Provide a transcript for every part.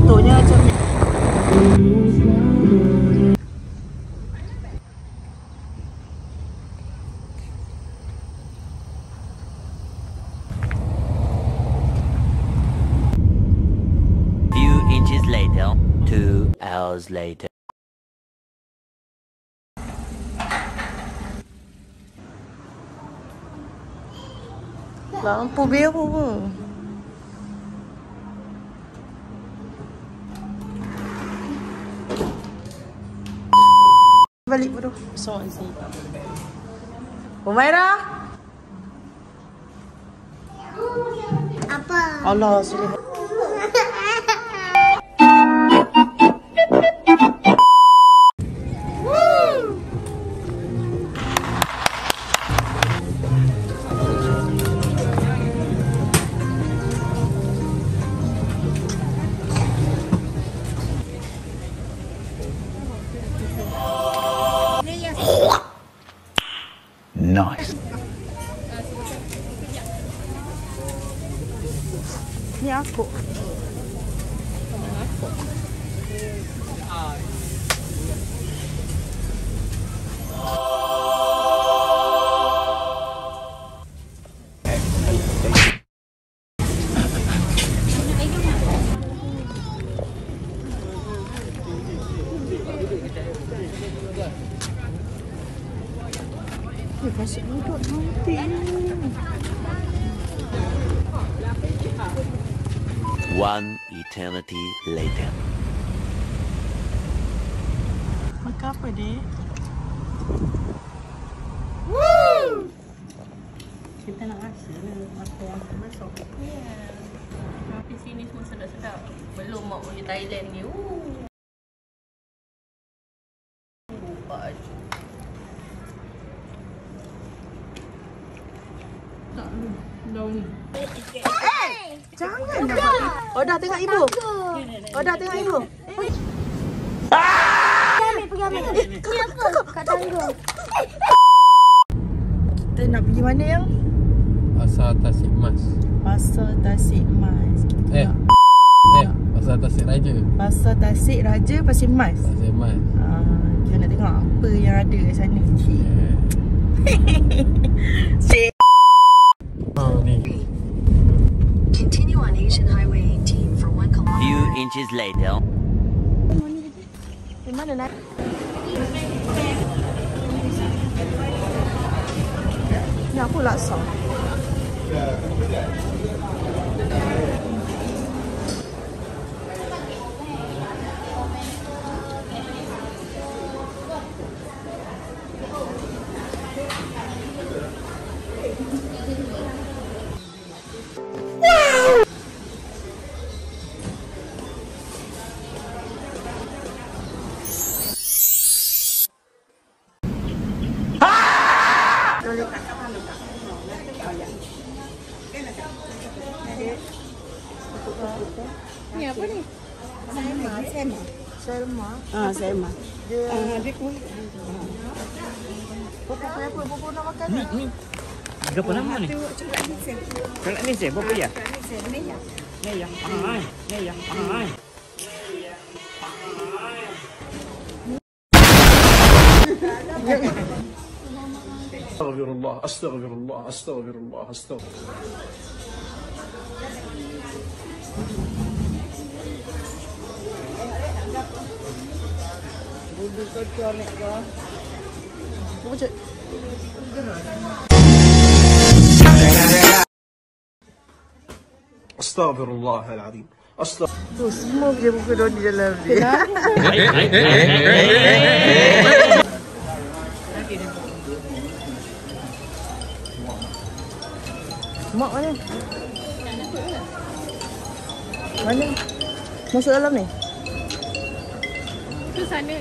fotonya macam ni. Few inches later, 2 hours later. Lampu biru pun. Balik bodoh. Besar sini. Umairah. Apa? Allah sudah. Nice. Ni aku. Kasih duduk nanti. One eternity later. Makan apa dek? Kita nak rasa makan masuk. Ya. Tapi sini semua sedap-sedap. Belum mak punya Thailand ni. Baju. Tak lu. Daun ni. Jangan dah. Odah tengok ibu. Odah tengok ibu. Pergi ambil. Ni apa? Kat tangga. Kita nak pergi mana yang? Pasar Tasik Mas. Pasar Tasik Mas. Pasar Tasik Raja. Pasar Tasik Raja Pasir Mas. Tasik Mas. Kita nak tengok apa yang ada kat sana. Cik. Ni. Continue on Asian Highway 18 for 1 kilometer. Few inches later. Di mana nak? Ni aku laksa. Ni apa ni? Selma. Selma. Dia kuih. Bobo nak makan ni. Berapa lama ni? Coklat ni saya berapa ya? Ni ya. Ni ya. Astaghfirullah. Bubur kocor ni ke? Bubur Astaghfirullahaladzim. tu semua dia buka doni dalam dia. Mak mana? Mana? Masuk dalam ni? Tu sana.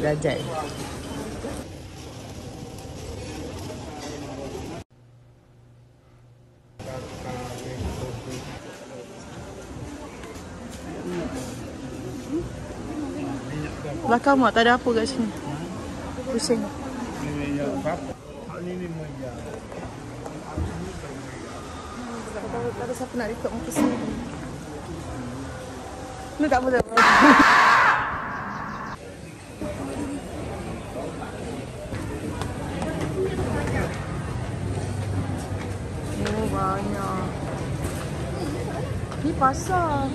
Darjat. Belakang mak tak ada apa kat sini. Pusing. Tak ada siapa nak record muka sini. Ni tak apa. Oh, banyak. Ni pasar.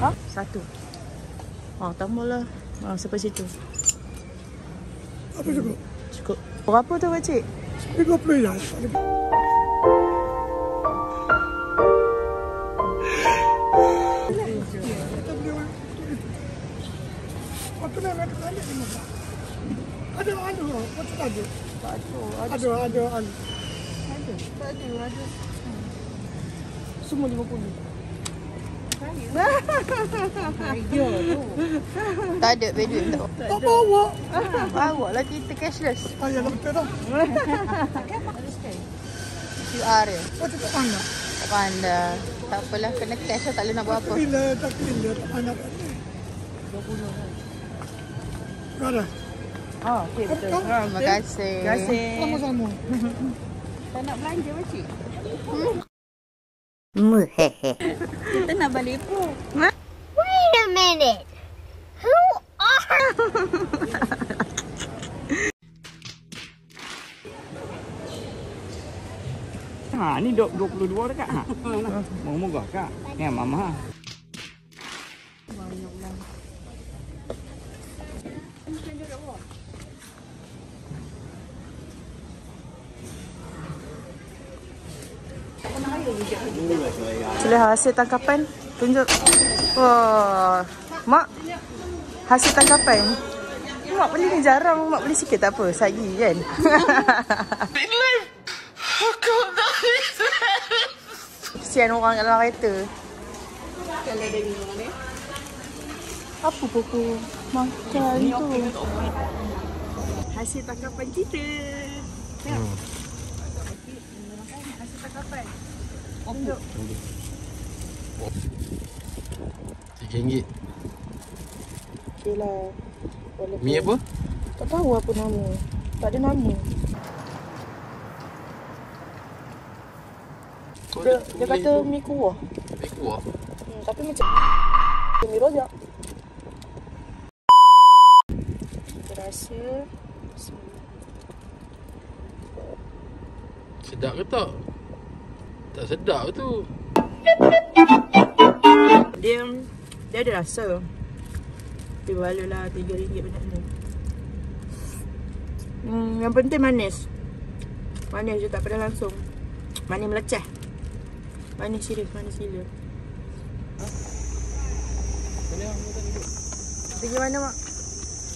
Ha? Satu. Tambahlah. Sampai situ. Apa cukup? Cukup. Berapa tu pakcik? 50 ya. Waktu nak nak tanya ni mana? Ada, macam ada. Ada. Semua 50. Tak ada duit tak? Tak bawa. Bawa lah kita cashless. Ayah nak betul dah. QR je. Macam tak pandang. Tak pandai. Tak apalah, kena cash lah, tak boleh nak buat apa. Tak kena, tak pandang. 20 kan? Ada. Okey, betul. Terima kasih. Terima kasih. Sama-sama. Tak nak belanja pakcik? Kita nak balik pun. Wait a minute. Who are? Ni 22 dekat. Murah kak. Ni mama. Sila hasil tangkapan. Tunjuk. Wah. Mak. Hasil tangkapan. Mak beli ni jarang. Mak beli sikit tak apa. Sagi kan. Kesian orang kat dalam kereta. Apa pokok makan tu? Hasil tangkapan kita. Hasil tangkapan. Tunjuk. RM3. Okey lah. Mi apa? Tak tahu apa nama. Tak ada nama. Dia kata mi kuah. Mi kuah? Tapi macam mi rojak. Kita rasa. Sedap ke tak? Tak sedap tu. Dia ada rasa. Dia balalah RM3 banyak ni. Yang penting manis. Manis je, tak pedas langsung. Manis meleceh. Manis serius, manis gila. Pergi mana mak?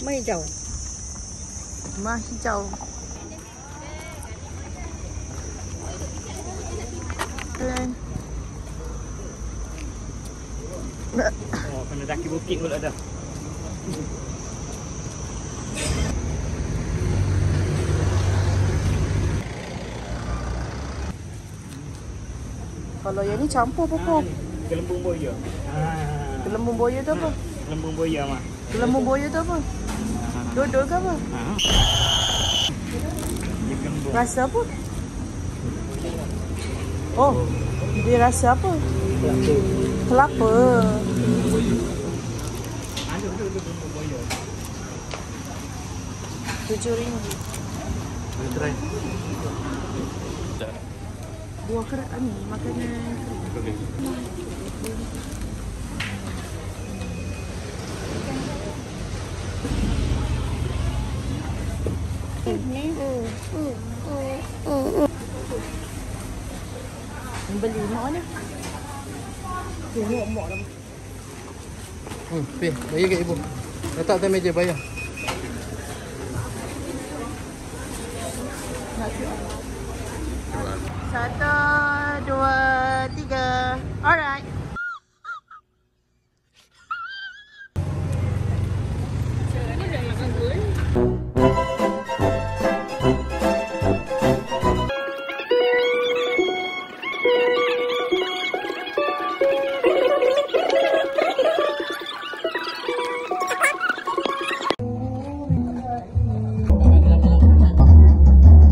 Mah hijau. Mah hijau. Jalan. Oh, kena daki bukit pula dah. Kalau yang ni campur pokok. Gelembung boya. Gelembung boya tu apa? Gelembung boya mak. Gelembung boya tu apa? Dodol ke apa? Rasa apa? Oh, dia rasa apa? Kelapa. Ada gelembung boya. RM7. Boleh try. Buah kerak ni, makanan. Okey. Beli mak mana? Tengok mak dah. Pergi, bayar kat ibu. Letak atas meja, bayar. Satu, dua, tiga. Alright.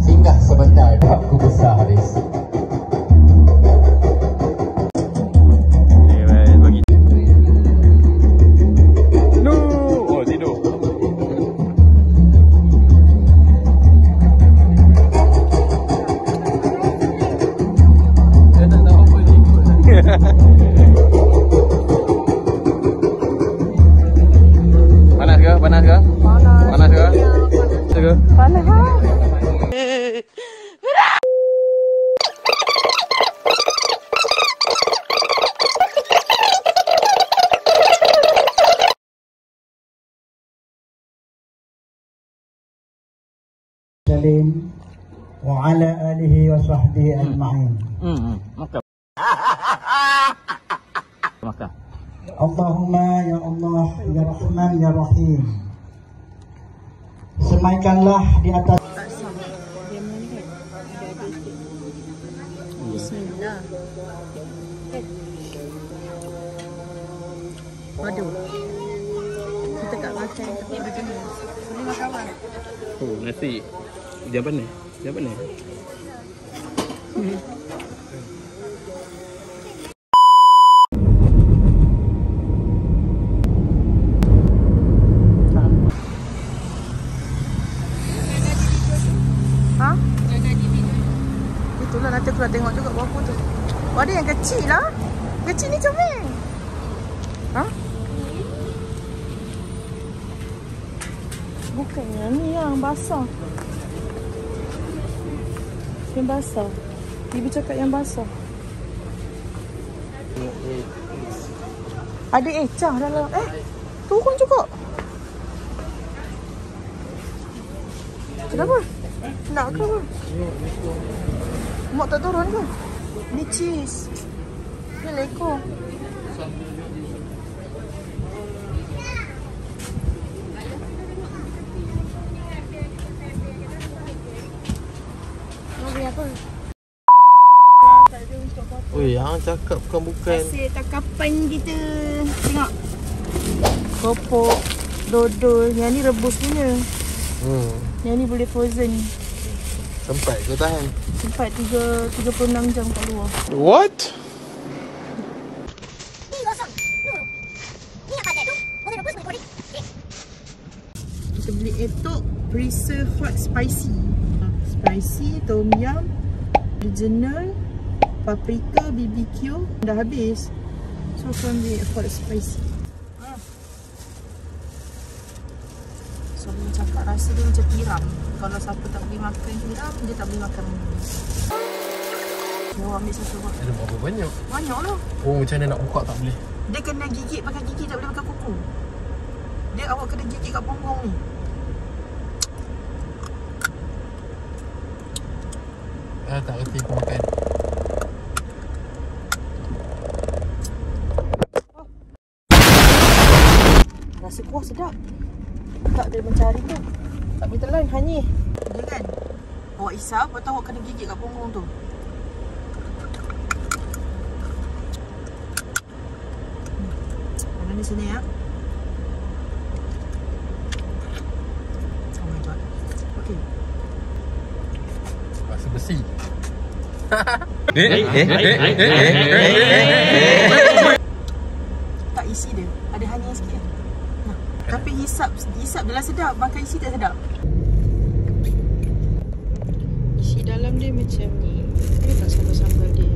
Singgah sebentar. besar habis. Bagi. No. Oh, tidur. Dia tak tahu apa dia ikut. Panas ke? Panas ke? Panas ke? Panas ha? Salim wa ala alihi wa sahbihi ajma'in. Makan. Makan. Allahumma ya Allah ya Rahman ya Rahim. Semaikanlah di atas Bismillah. Aduh. Kita tak makan tapi berjenis. Boleh makan apa? Oh, nasi. Jangan ni. Jangan ni. Ha? Itulah nanti aku nak tengok juga berapa tu. Oh, ada yang kecil lah. Kecil ni comel. Ha? Bukan ni yang basah. Yang basah. Ibu cakap yang basah. Ada ecah dalam. Turun juga. Kenapa? Nak ke apa? Mak tak turun ke? Ni cheese. Ni lekor. Mau beli apa? Tak ada untuk apa. Oi, yang cakap bukan. Hasil tangkapan kita. Tengok. Kopok, dodol. Yang ni rebus punya. Yang ni boleh frozen. Sempat kau tahan. Sempat 36 jam kat luar. What? Kita beli etok preserve hot spicy. Spicy, tom yum, original, paprika, BBQ. Dah habis. So aku ambil hot spicy. So dia cakap rasa dia macam tiram. Kalau siapa tak boleh makan tiram, dia tak boleh makan benda. So ambil satu buat. Ada berapa banyak? Banyak lah. Oh, macam mana nak buka tak boleh? Dia kena gigit pakai gigi, tak boleh pakai kuku. Dia awak kena gigit kat punggung ni. Tak reti aku makan. Rasa kuah sedap. Tak dia mencari tu. Tak boleh telan, hanyih. Dia kan? Awak isap, lepas tu awak kena gigit kat punggung tu. Mana di sini ya? Oh my god. Okay. Rasa besi. Tak isi dia. Ada hanyih sikit. Tapi hisap dalam sedap, makan isi tak sedap. Isi dalam dia macam ni. Dia tak sambal-sambal dia.